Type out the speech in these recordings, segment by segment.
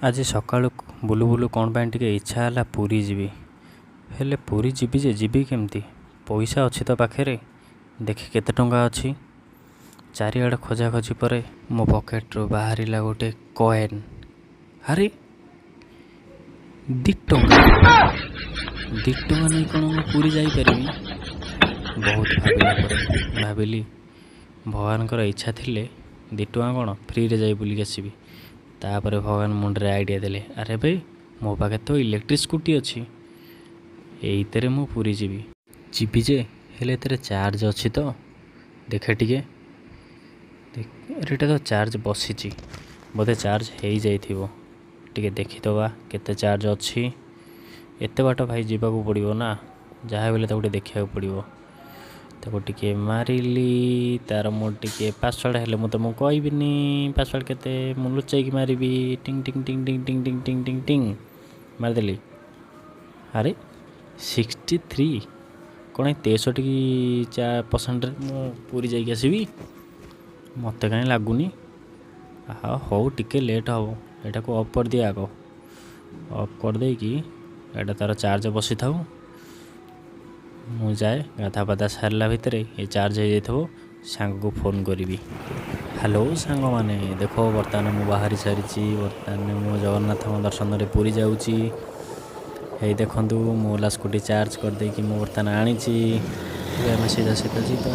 आज सकाळୁ बुलୁ बुलु कौन पाई टिके इच्छा है पुरी जीवी हेले पुरी जीवी जे जीवी केमती पैसा अच्छी तो पाखे देखी केते टंका अच्छी चारिआडे खोजा खोजी पर मो पकेट्रु बाहरिला गोटे कॉइन। अरे 2 टंका नहीं कौन पुरी जापरि बहुत भाविली भगवान इच्छा थिले 2 टंका कौन फ्री रे जाई बुलिक आसबि। तापर भगवान मुंडे आइडिया देले अरे भाई मो पाखे तो इलेक्ट्रिक स्कूटी अच्छी एइतरे मु पुरी जीवी जे हेले तेरे चार्ज अच्छी तो देखे टिके एटा तो चार्ज बसी बोधे चार्ज हो जाइथिबो टिके देखीदबा केते चार्ज अच्छी। एते बाट भाई जीवाकू पड़िबो ना जहाँ बेले तो देखा पड़िबो ताको टिके मारिली तार मोर टिके पासवर्ड हेले मु तुमको कहबिनी पासवर्ड केते मु लुचाई मारि टिंग टिंग टिंग टिंग टिंग टिंग टिंग टिंग टिंग मारिदेली। अरे 63 कौन 63% मु पूरी जाइक आसबि मत कहीं लगुनि। हाँ हौ टिके लेट हम एटा को ऑफ कर दिया आग ऑफ कर दे कि एटा तार चार्ज बसी था मु जाए गाधा पाधा सारा भितर ये चार्ज हो जाइए सांग को फोन करी। हेलो सांग माने देख बर्तमान मु बाहरी सारी बर्तमान मु जगन्नाथ दर्शन में पूरी जाऊँगी ये देखु मोला स्कूटी चार्ज करदे कि मु बर्तमान आनी सीधा सीधा जीवा।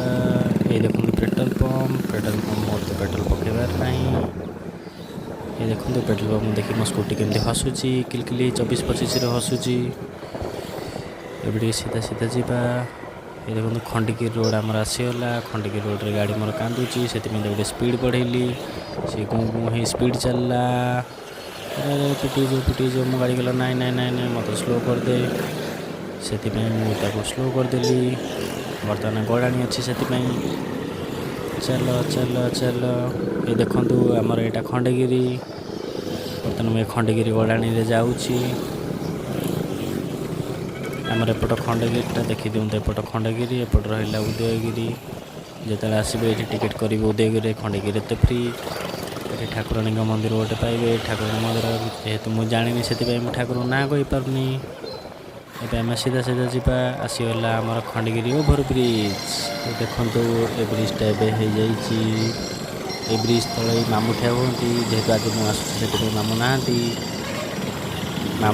ये देखो पेट्रोल पंप मोर तो पेट्रोल पकेबार ना ये देखो पेट्रोल पंप देखिए मो स्कूटी केमती हसुची किलकिली 24-25 हसुची एबड़ी सीधा सीधा जीवा। ये देखो खंडिकी रोड आमर आसीगला खंडिकी रोड रे गाड़ी मोर कांदुची से गोटे स्पीड बढ़ेली सी गुँ गुँ ही स्पीड चलला पिटी जो मो गाड़ी गला नाई नाई नाई नाई मत स्लो करदे से स्लो करदेली बर्तमान गड़ाणी अच्छी से चल चल चल। ये देखु आमर यहाँ खंडगिरी बर्तमान मुझे खंडगिरी गड़ाणी रे जाऊँगी आमर एपट खंडगिरी देखी दिखाँ एपट खंडगिरी एपट रहा उदयगिरी जिते आसबे ये टिकेट करेंगे उदयगिरी खंडगिरी तो फ्री ये ठाकुराणी मंदिर गोटे पाइबे ठाकुराणी मंदिर जेहेतु मुझे जानी से ठाकुर ना कहीपरनी एम सीधा सीधा जीवा आसीगला आमर खंडगिरी ओभर ब्रिज देखु ए ब्रिजटा एवं हो ब्रिज तले मामू ठिया हुई जेहेतु आज मुझे मामू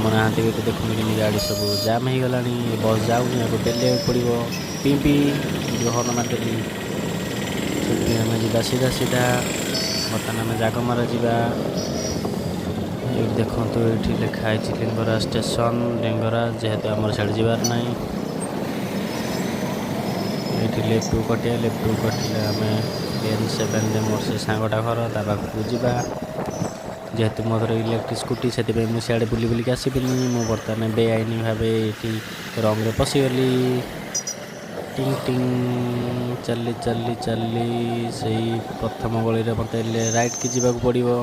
ना देखुनी गाड़ी सब जाम हो गला बस जाऊनी आगे बेले पड़ो पिंपी जो हर्न मारदेली आम जा सीधा सीधा बर्तमान आम जागमारा जा देखु ये लिखाई लिंगराज स्टेशन लिंगराज जेहेतु आम साइड जीवार ना ये लेफ्ट को कटिले आम N7 मोर से सांगटा घर ता पाखक जा जेहेतु मोर इलेक्ट्रिक स्कूटी से मुझे बुली बुलिक आसबिनी मु बर्तमान बेआईनी भाव ये रंग पशिगली टिंग टिंग चली चली चली से प्रथम गली मत राइट की जावाक पड़ो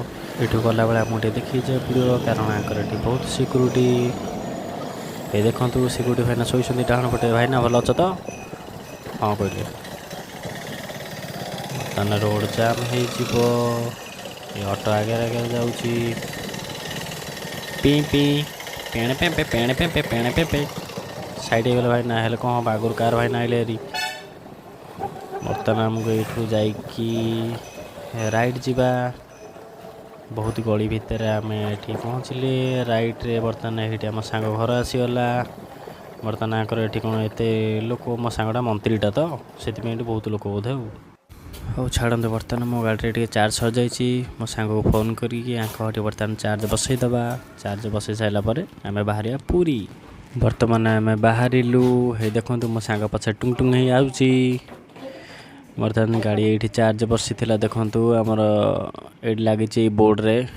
यू गला बेला मुझे देखी पड़ो कारण आंकर ये बहुत सिक्यूरीटी। ये देखु सिक्यूरीटी भाईना शोन डाण पटे भाईना भल अच्छ तो हाँ कहले बर्तमान रोड जाम हो ऑटो आगे आगे जाऊँगी पी पी पेणे पे पेणे पे पेणे पे साइड हो गला भाई ना हेल्ले कौन हम आगुरी कार भाई ना आइले बर्तमान आमको ये जाकि राइट जीवा बहुत गली भितर आम ये पहुँचले राइट रे बर्तमान ये आम सांग घर आसीगला बर्तमान आंकर ये कौन एत लोक मो सांगटा मंत्रीटा तो से बहुत लोक बोधे हो छाड़ते बर्तमान मो गाड़ी टे चार्ज सर जाइए मो सांग को फोन करी बर्तमान चार्ज बसईदबा चार्ज बसई सारापर आम बाहर पूरी बर्तमान आम बाहरिलु हे देखु मो सांग पछे टुंग टुंग ही आउची बर्तमान गाड़ी ये चार्ज बसी देखु आमर ये लगी बोर्ड रे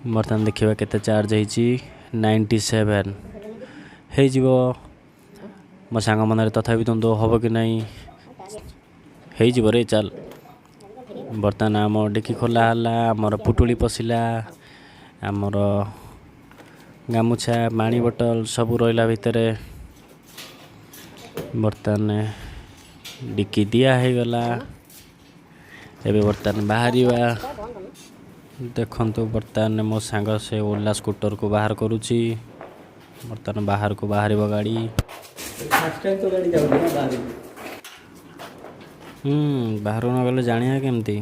बर्तमान देखा केते चार्ज होती 97 हो मो सांग मन तथापि तुम हम कि नहीं हो रे चल बर्तमान आम डिक्की खोला आमर पुटुली पशिला आमर गामुछा पानी बोतल सब रहा भितर बर्तमान डिक्की दिया हो गला एबे बर्तमान बाहर देखंतु बर्तमान मो सांग से ओला स्कूटर को बाहर करुच्ची बर्तमान बाहर को बाहर गाड़ी बाहर न गले जानिया केमती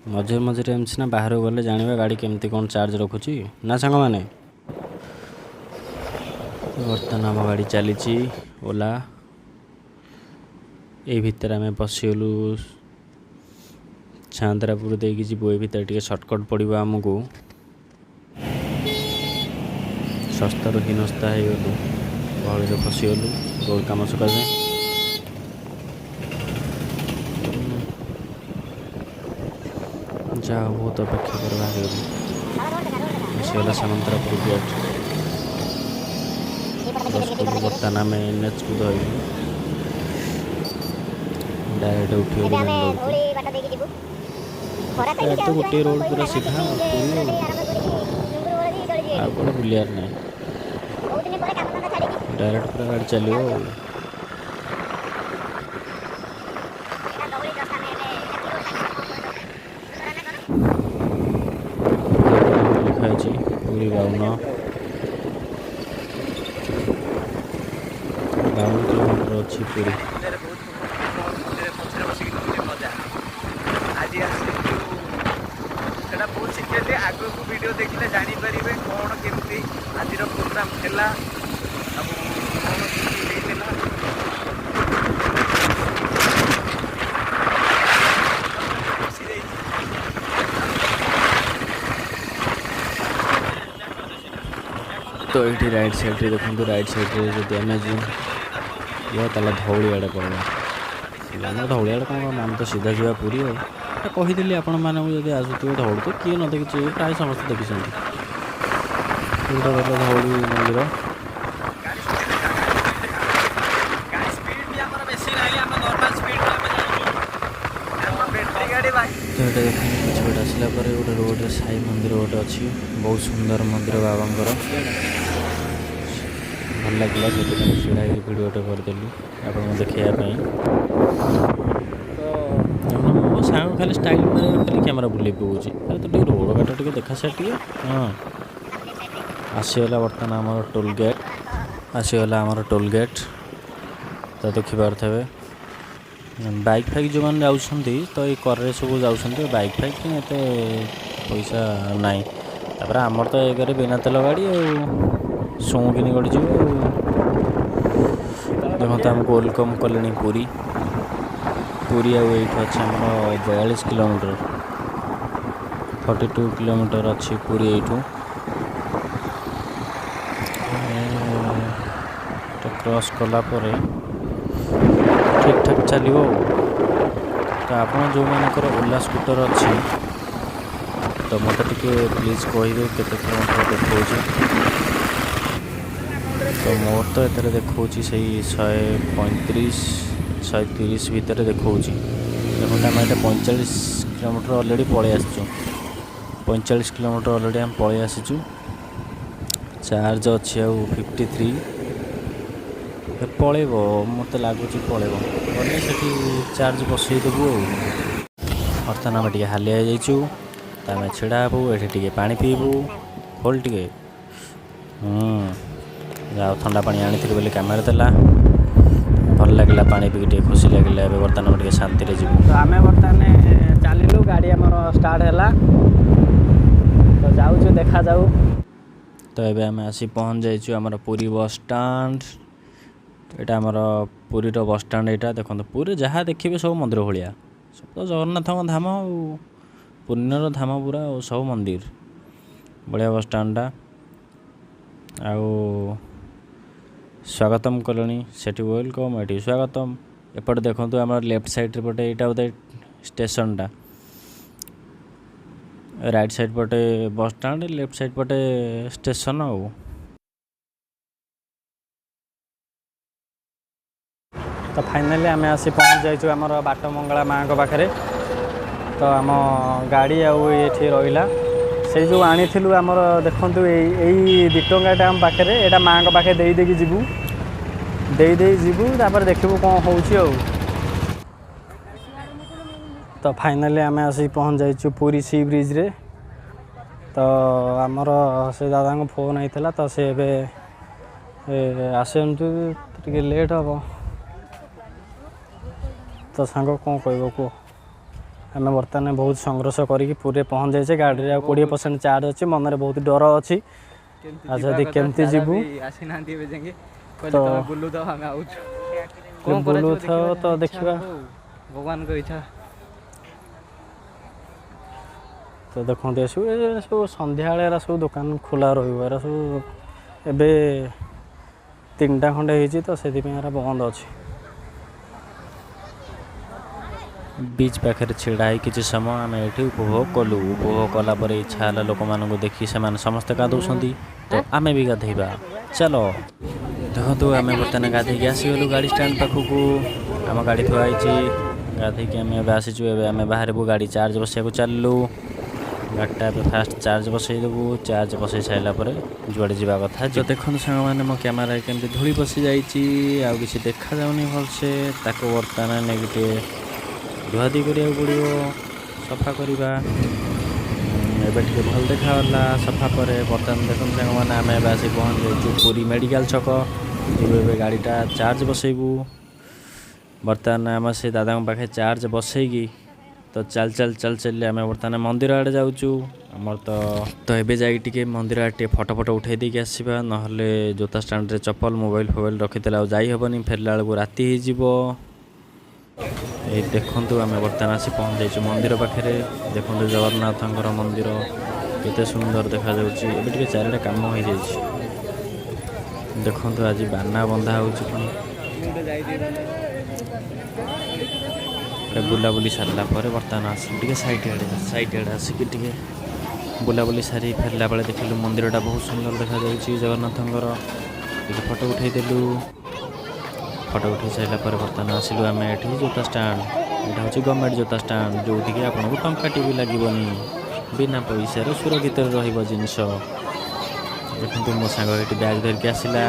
मझे मझे एम सीना बाहर गले जाना गाड़ी केमती कौन चार्ज रखुची ना सांग मैंने बर्तमान आम गाड़ी चली ओला ये भितर आम पशिगलु छांदरापुर देकी जीवु भितर टे सर्टकट पड़ो आमको सस्तार हीनस्ता हो गलु गहली फसीगलु रोड कम सकाशे जा बहुत अपेक्षा कर बाहर गलु सामंतरापुर गेट बर्तमान आम एनएच को धरलु डायरेक्ट उठी तो गोटे रोड पूरा सीधा आपको बुलियार नहीं डायरेक्ट पूरा गाड़ी चलो लिखाई पूरी 52 किलोमीटर अच्छी पूरी बहुत सिक्रेट आग को वीडियो देखिले जानीपारे कौन केमती आज प्रोग्राम है तो ये राइट साइड रे देखो राइट साइड रे जो आम ये ताला धौली आड़े पड़े धौली आड़े कौन आम तो सीधा जा पूरी कहीदि आपण मानक जब आसुवे धौली तो किए न देखी प्राय समस्त देखी धौली मंदिर तो ये देखिए पीछे आसला गोटे रोड साई मंदिर गोटे अच्छी बहुत सुंदर मंदिर बाबा भल लगे से छड़ा भिडियोटे करदेली आप देखापी मो सांग खाली स्टाइल खाली कैमेरा बुले पकाऊँगी तो रोड घाट टे देखा से हाँ आसीगला बर्तमान आमर टोल गेट आसीगला आमर टोल गेट तो देखिपे बाइक फाइक जो मैंने जाऊँगी तो ये कर सब जाऊँगी बाइक फाइक एत पैसा नाई तापर आमर तो एक बिना तेल गाड़ी शौकिन गड़ी जी देखो आमको वेलकम कले पूरी पूरी आई अच्छे आम 42 किलोमीटर 42 किलोमीटर अच्छी पूरी यू क्रॉस कलापर ठीक ठाक चलो तो आप जो मानकर ओला स्कूटर अच्छी तो मत प्लीज कहीदे के किलोमीटर देखा तो मोर तो ये देखा से 135 130 भितर देखा देखो आम ये 45 किलोमीटर अलरेडी पलि आसचु 45 किलोमीटर अलरेडी आम पलि आसीचु चार्ज अच्छी आउ 53 पलैब मत लगुच पलैब गले से चार्ज बसईदेबू बर्तमान आम टे हालिया जाइचु आम छिड़ा हेबू ये पानी पीबू खोल टे जाओ ठंडा पानी आनी बोली कैमेरा देला भल लगे पानी पी खुशी लगे बर्तमान टे शांति जी तो आम बर्तमान चलू गाड़ी आम स्टार्ट है तो जाऊँ देखा जाऊ तो ये आम आसी पहुँच जाइए आम पुरी बस स्टाण्ड यहाँ आमर पुरी बस स्टाण्ड यहाँ देखो पुरी जहाँ देखिए सब मंदिर भाया सब तो जगन्नाथ धाम पुण्यर धाम पूरा सब मंदिर बढ़िया बस स्टाण्डा आउ स्वागतम कलोनी सेठी वेलकम ये स्वागतम एपटे देखो आम लेफ्ट साइड पटे यहाँ बोधे स्टेशनटा राइट साइड पटे बस स्टाण्ड लेफ्ट साइड पटे स्टेशन आउ तो फाइनाली आम आसी पहुँच जाइए आम बाट मंगला माँ पाखे तो आम गाड़ी आठी रहा से जो आनी आमर देखु यही 2 टंकाटा आम पाखे यहाँ माँ पाखे देदेकी जीवु दे जीवु तापर देखू कौन हो तो फाइनाली आम आसी पहुँच जाइए पुरी सी ब्रिज रे ତ ଆମର ସେ ଦାଦାଙ୍କ ଫୋନ୍ ହେଇଥିଲା ତ ସେ ଏବେ ଆସନ୍ତୁ ଟିକେ ଲେଟ୍ ହେବ। ତ ସାଙ୍ଗ କ'ଣ କହିବ କୁହ? ଆମେ ବର୍ତ୍ତମାନ ବହୁତ ସଂଘର୍ଷ କରିକି ପୁରୀରେ ପହଞ୍ଚି ଯାଇଛେ। ଗାଡ଼ିରେ ଆଉ 20% ଚାର୍ଜ ଅଛି। ମନରେ ବହୁତ ଡର ଅଛି। ଆଉ ଯଦି କେମିତି ଯିବୁ ଆସିନାହାନ୍ତି ଏବେ ଯାକେ ତ ବୁଲୁଥାଅ ଆମେ ଆଉଛୁ ବୁଲୁଥାଅ ତ ଦେଖିବା। ଭଗବାନଙ୍କ ଇଚ୍ଛା। ତ ଦେଖନ୍ତୁ ଏସବୁ ସନ୍ଧ୍ୟାବେଳେ ଏରା ସବୁ ଦୋକାନ ଖୋଲା ରହିବ। ଏରା ସବୁ ଏବେ 3ଟା ଖଣ୍ଡେ ହେଇଛି ତ ସେଥିପାଇଁ ଏରା ବନ୍ଦ ଅଛି। ବିଚ୍ ପାଖରେ ଛିଡ଼ା ହେଇ କିଛି ସମୟ ଆମେ ଏଠି ଉପଭୋଗ କଲୁ। ଉପଭୋଗ କଲା ପରେ ଇଚ୍ଛା ହେଲା ଲୋକମାନଙ୍କୁ ଦେଖି ସେମାନେ ସମସ୍ତେ ଗାଧଉଛନ୍ତି ତ ଆମେ ବି ଗାଧେଇବା ଚାଲ। ଦେଖନ୍ତୁ ଆମେ ବର୍ତ୍ତମାନ ଗାଧେଇକି ଆସିଗଲୁ ଗାଡ଼ି ଷ୍ଟାଣ୍ଡ ପାଖକୁ। ଆମ ଗାଡ଼ି ଥୁଆ ହେଇଛି। ଗାଧେଇକି ଆମେ ଏବେ ଆସିଛୁ। ଏବେ ଆମେ ବାହାରିବୁ ଗାଡ଼ି ଚାର୍ଜ ବସାଇବାକୁ ଚାଲିଲୁ। ଗାଡ଼ିଟା ଏବେ ଫାଷ୍ଟ ଚାର୍ଜ ବସାଇଦେବୁ। ଚାର୍ଜ ବସାଇ ସାରିଲା ପରେ ଯୁଆଡ଼େ ଯିବା କଥା। ତ ଦେଖନ୍ତୁ ସାଙ୍ଗମାନେ ମୋ କ୍ୟାମେରାରେ କେମିତି ଧୂଳି ପଶିଯାଇଛି ଆଉ କିଛି ଦେଖାଯାଉନି ଭଲସେ। ତାକୁ ବର୍ତ୍ତମାନ ନେଇକି ଟିକେ ଧୁଆଧୁଇ କରିବାକୁ ପଡ଼ିବ, ସଫା କରିବା। ଏବେ ଟିକେ ଭଲ ଦେଖାଗଲା ସଫା ପରେ। ବର୍ତ୍ତମାନ ଦେଖନ୍ତୁ ସାଙ୍ଗମାନେ ଆମେ ଏବେ ଆସି ପହଞ୍ଚି ଯାଇଛୁ ପୁରୀ ମେଡ଼ିକାଲ ଛକ। ଏବେ ଗାଡ଼ିଟା ଚାର୍ଜ ବସାଇବୁ। ବର୍ତ୍ତମାନ ଆମେ ସେ ଦାଦାଙ୍କ ପାଖେ ଚାର୍ଜ ବସାଇକି ତ ଚାଲି ଆମେ ବର୍ତ୍ତମାନ ମନ୍ଦିର ଆଡ଼େ ଯାଉଛୁ। ଆମର ତ ଏବେ ଯାଇକି ଟିକେ ମନ୍ଦିର ଆଡ଼େ ଟିକେ ଫଟୋ ଉଠାଇ ଦେଇକି ଆସିବା। ନହେଲେ ଜୋତା ଷ୍ଟାଣ୍ଡରେ ଚପଲ ମୋବାଇଲ ରଖିଥିଲେ ଆଉ ଯାଇ ହେବନି। ଫେରିଲା ବେଳକୁ ରାତି ହେଇଯିବ। ଏଇ ଦେଖନ୍ତୁ ଆମେ ବର୍ତ୍ତମାନ ଆସି ପହଞ୍ଚି ଯାଇଛୁ ମନ୍ଦିର ପାଖରେ। ଦେଖନ୍ତୁ ଜଗନ୍ନାଥଙ୍କର ମନ୍ଦିର କେତେ ସୁନ୍ଦର ଦେଖାଯାଉଛି। ଏବେ ଟିକେ ଚାରିଆଡ଼େ କାମ ହେଇଯାଇଛି। ଦେଖନ୍ତୁ ଆଜି ବାନା ବନ୍ଧା ହେଉଛି ପୁଣି। ବୁଲାବୁଲି ସାରିଲା ପରେ ବର୍ତ୍ତମାନ ଆସିକି ଟିକେ ସାଇଟ୍ ଆଡ଼େ ଆସିକି ଟିକେ ବୁଲାବୁଲି ସାରି ଫେରିଲା ବେଳେ ଦେଖିଲୁ ମନ୍ଦିରଟା ବହୁତ ସୁନ୍ଦର ଦେଖାଯାଉଛି ଜଗନ୍ନାଥଙ୍କର। ଟିକେ ଫଟୋ ଉଠାଇଦେଲୁ। ଫଟୋ ଉଠାଇ ସାରିଲା ପରେ ବର୍ତ୍ତମାନ ଆସିଲୁ ଆମେ ଏଠି ଜୋତା ଷ୍ଟାଣ୍ଡ। ଏଇଟା ହେଉଛି ଗଭର୍ଣ୍ଣମେଣ୍ଟ ଜୋତା ଷ୍ଟାଣ୍ଡ, ଯେଉଁଠିକି ଆପଣଙ୍କୁ ଟଙ୍କାଟି ବି ଲାଗିବନି। ବିନା ପଇସାରେ ସୁରକ୍ଷିତରେ ରହିବ ଜିନିଷ। ଦେଖନ୍ତୁ ମୋ ସାଙ୍ଗ ଏଠି ବ୍ୟାଗ୍ ଧରିକି ଆସିଲା।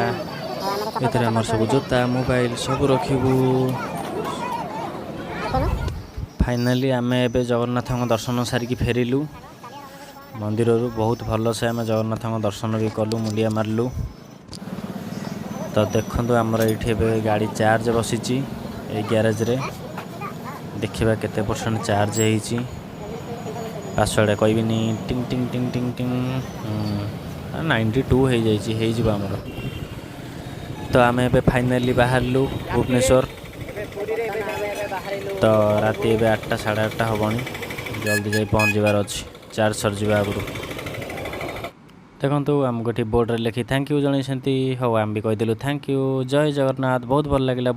ଏଥିରେ ଆମର ସବୁ ଜୋତା ମୋବାଇଲ ସବୁ ରଖିବୁ। ଫାଇନାଲି ଆମେ ଏବେ ଜଗନ୍ନାଥଙ୍କ ଦର୍ଶନ ସାରିକି ଫେରିଲୁ ମନ୍ଦିରରୁ। ବହୁତ ଭଲସେ ଆମେ ଜଗନ୍ନାଥଙ୍କ ଦର୍ଶନ ବି କଲୁ, ମୁଣ୍ଡିଆ ମାରିଲୁ। ତ ଦେଖନ୍ତୁ ଆମର ଏଇଠି ଏବେ ଗାଡ଼ି ଚାର୍ଜ ବସିଛି ଏଇ ଗ୍ୟାରେଜରେ। ଦେଖିବା କେତେ ପରସେଣ୍ଟ ଚାର୍ଜ ହେଇଛି। ପାସୱାର୍ଡ଼ କହିବିନି। ଟିଙ୍ଗ ଟିଙ୍ଗ ଟିଙ୍ଗ ଟିଙ୍ଗ ଟିଙ୍ଗ 92 ହେଇଯାଇଛି। ହେଇଯିବ ଆମର। ତ ଆମେ ଏବେ ଫାଇନାଲି ବାହାରିଲୁ ଭୁବନେଶ୍ୱର। ତ ରାତି ଏବେ 8ଟା 8:30 ହେବଣି। ଜଲ୍ଦି ଯାଇ ପହଞ୍ଚିବାର ଅଛି ଚାର୍ଜ ସରିଯିବା ଆଗରୁ। ଦେଖନ୍ତୁ ଆମକୁ ଏଠି ବୋର୍ଡ଼ରେ ଲେଖି ଥ୍ୟାଙ୍କ ୟୁ ଜଣାଇଛନ୍ତି। ହଉ ଆମେ ବି କହିଦେଲୁ ଥ୍ୟାଙ୍କ ୟୁ। ଜୟ ଜଗନ୍ନାଥ। ବହୁତ ଭଲ ଲାଗିଲା।